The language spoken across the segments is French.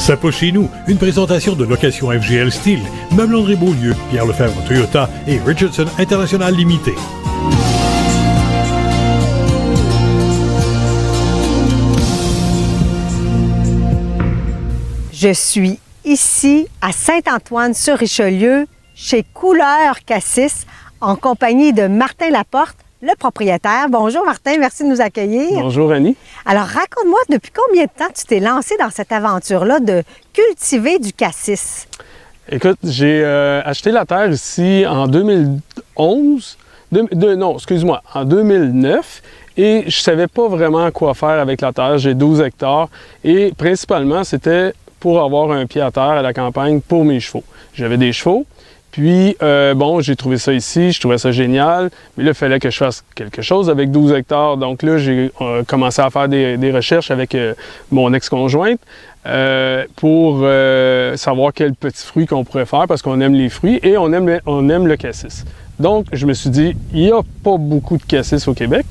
Ça pose chez nous, une présentation de location FGL Style, Meubles André Beaulieu, Pierre Lefebvre Toyota et Richardson International Limité. Je suis ici à Saint-Antoine-sur-Richelieu, chez Couleur Cassis, en compagnie de Martin Laporte, le propriétaire. Bonjour Martin, merci de nous accueillir. Bonjour Annie. Alors raconte-moi, depuis combien de temps tu t'es lancé dans cette aventure-là de cultiver du cassis? Écoute, j'ai acheté la terre ici en 2011, en 2009, et je savais pas vraiment quoi faire avec la terre. J'ai 12 hectares et principalement, c'était pour avoir un pied à terre à la campagne pour mes chevaux. J'avais des chevaux. Puis, j'ai trouvé ça ici, je trouvais ça génial, mais là, il fallait que je fasse quelque chose avec 12 hectares. Donc là, j'ai commencé à faire des recherches avec mon ex-conjointe pour savoir quels petits fruits qu'on pourrait faire, parce qu'on aime les fruits et on aime le cassis. Donc, je me suis dit, il n'y a pas beaucoup de cassis au Québec,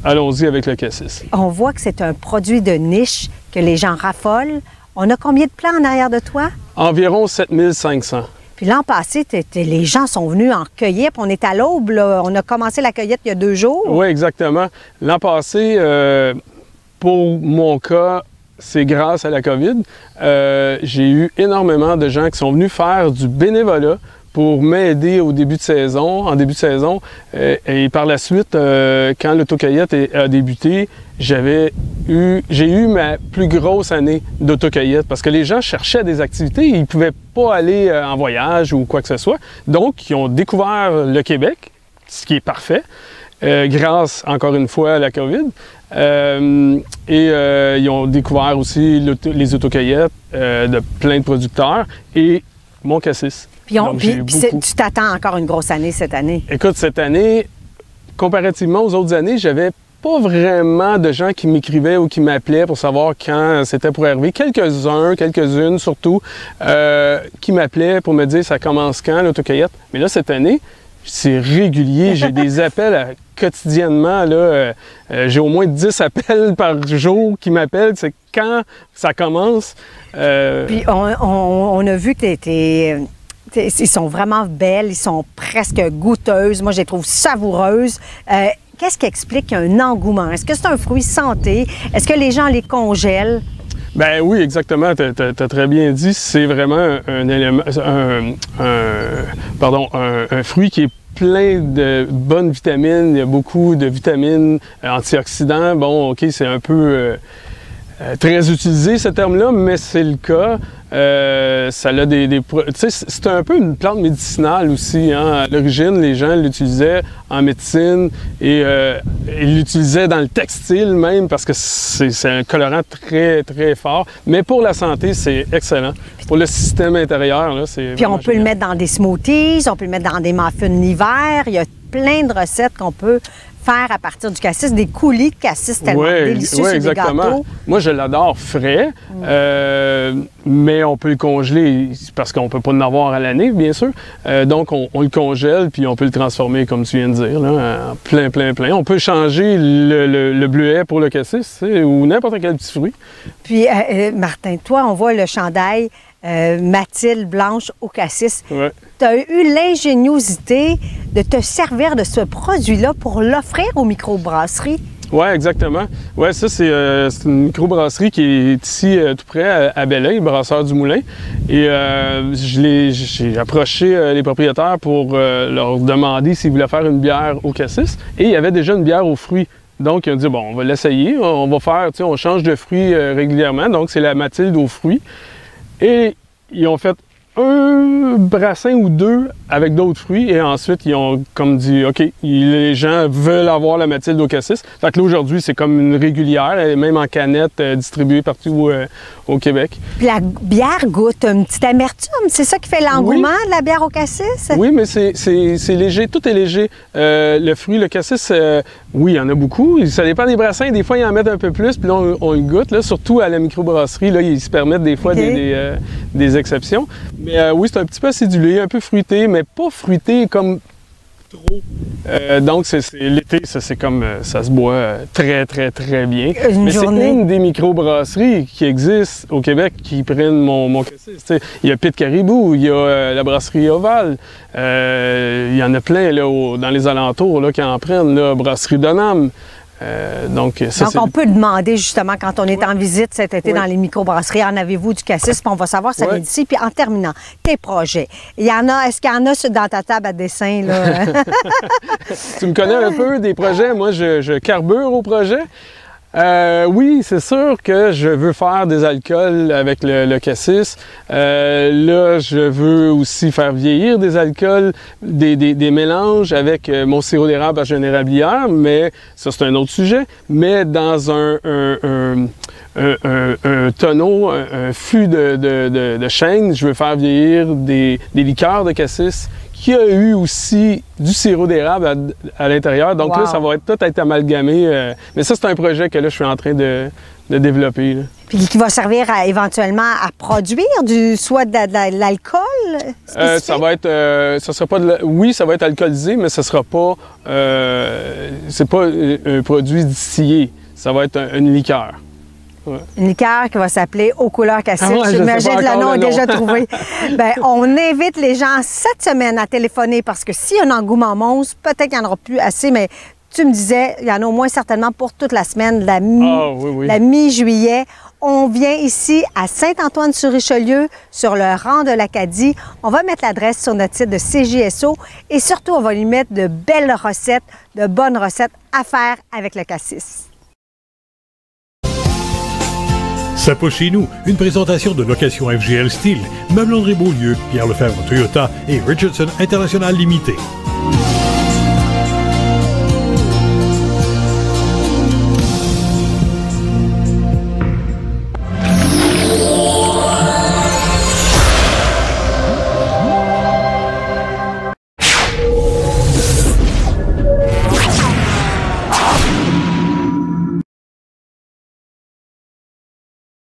allons-y avec le cassis. On voit que c'est un produit de niche, que les gens raffolent. On a combien de plants en arrière de toi? Environ 7500. Puis l'an passé, les gens sont venus en cueillir, puis on est à l'aube, là. On a commencé la cueillette il y a 2 jours. Oui, exactement. L'an passé, pour mon cas, c'est grâce à la COVID. J'ai eu énormément de gens qui sont venus faire du bénévolat pour m'aider au début de saison, et par la suite, quand l'autocueillette a débuté, j'ai eu ma plus grosse année d'autocueillette parce que les gens cherchaient des activités, ils ne pouvaient pas aller en voyage ou quoi que ce soit. Donc, ils ont découvert le Québec, ce qui est parfait, grâce, encore une fois, à la COVID. Ils ont découvert aussi les autocueillettes de plein de producteurs et mon cassis. Puis tu t'attends encore une grosse année cette année? Écoute, cette année, comparativement aux autres années, j'avais pas vraiment de gens qui m'écrivaient ou qui m'appelaient pour savoir quand c'était pour arriver. Quelques-unes surtout, qui m'appelaient pour me dire ça commence quand l'autocueillette. Mais là, cette année, c'est régulier. J'ai des appels quotidiennement. J'ai au moins 10 appels par jour qui m'appellent. C'est quand ça commence. Puis on a vu que ils sont vraiment belles, ils sont presque goûteuses. Moi, je les trouve savoureuses. Qu'est-ce qui explique qu'il y a un engouement? Est-ce que c'est un fruit santé? Est-ce que les gens les congèlent? Ben oui, exactement. Tu as très bien dit. C'est vraiment un fruit qui est plein de bonnes vitamines. Il y a beaucoup de vitamines, antioxydants. Bon, OK, c'est un peu très utilisé ce terme-là, mais c'est le cas. Ça a c'est un peu une plante médicinale aussi. Hein? À l'origine, les gens l'utilisaient en médecine et ils l'utilisaient dans le textile même parce que c'est un colorant très, très fort. Mais pour la santé, c'est excellent. Pour le système intérieur, là, c'est Puis on peut le mettre dans des smoothies, on peut le mettre dans des muffins l'hiver. Il y a plein de recettes qu'on peut faire à partir du cassis, des coulis de cassis tellement délicieux sur des gâteaux. Moi, je l'adore frais, mais on peut le congeler parce qu'on ne peut pas en avoir à l'année, bien sûr. Donc, on le congèle puis on peut le transformer, comme tu viens de dire, là, en plein. On peut changer le bleuet pour le cassis ou n'importe quel petit fruit. Puis, Martin, toi, on voit le chandail Mathilde blanche au cassis. Ouais. Tu as eu l'ingéniosité de te servir de ce produit-là pour l'offrir aux microbrasseries. Oui, exactement. Oui, ça, c'est une microbrasserie qui est ici tout près à Belleuil, Brasseur du Moulin. Et j'ai approché les propriétaires pour leur demander s'ils voulaient faire une bière au cassis. Et il y avait déjà une bière aux fruits. Donc, ils ont dit, bon, on va l'essayer. On va faire, tu sais, on change de fruits régulièrement. Donc, c'est la Mathilde aux fruits. Et ils ont fait un brassin ou 2 avec d'autres fruits et ensuite ils ont comme dit OK, les gens veulent avoir la Mathilde au cassis. Fait que là aujourd'hui c'est comme une régulière, elle est même en canette distribuée partout au Québec. Puis la bière goûte une petite amertume, c'est ça qui fait l'engouement de la bière au cassis? Oui, mais c'est léger, tout est léger. Le fruit, le cassis, oui, il y en a beaucoup. Ça dépend des brassins, des fois ils en mettent un peu plus, puis là on le goûte, là, surtout à la microbrasserie, là, ils se permettent des fois des exceptions. Mais oui, c'est un petit peu acidulé, un peu fruité, mais pas fruité comme trop. Donc, l'été, c'est comme ça se boit très, très, très bien. Mais c'est une des microbrasseries qui existent au Québec qui prennent mon cassis. Il y a Pit Caribou, il y a la brasserie Ovale, il y en a plein là, dans les alentours là, qui en prennent, là, brasserie Donham. Donc, on peut demander justement quand on est en visite cet été dans les microbrasseries, en avez-vous du cassis? Puis on va savoir ça vient d'ici. Puis en terminant, tes projets. Est-ce qu'il y en a dans ta table à dessin? Là? Tu me connais un peu des projets. Moi, je carbure au projet. Oui, c'est sûr que je veux faire des alcools avec le cassis. Là, je veux aussi faire vieillir des alcools, des mélanges avec mon sirop d'érable à générablière, mais ça, c'est un autre sujet. Mais dans un tonneau, un fût de chêne, je veux faire vieillir des liqueurs de cassis qui a eu aussi du sirop d'érable à l'intérieur. Donc là, ça va tout être amalgamé. Mais ça, c'est un projet que là, je suis en train de développer. Là. Puis qui va servir éventuellement à produire soit de l'alcool? Ça va être... ça sera pas oui, ça va être alcoolisé, mais ce sera pas... c'est pas un produit distillé. Ça va être une liqueur. Ouais. Une liqueur qui va s'appeler Aux couleurs cassis. J'imagine que le nom est déjà trouvé. Bien, on invite les gens cette semaine à téléphoner parce que s'il y a un engouement monstre, peut-être qu'il n'y en aura plus assez, mais tu me disais, il y en a au moins certainement pour toute la semaine, la mi-juillet. On vient ici à Saint-Antoine-sur-Richelieu, sur le rang de l'Acadie. On va mettre l'adresse sur notre site de CJSO et surtout, on va lui mettre de belles recettes, de bonnes recettes à faire avec le cassis. Ça pousse chez nous, une présentation de location FGL Style, Meubles André Beaulieu, Pierre Lefebvre Toyota et Richardson International Limité.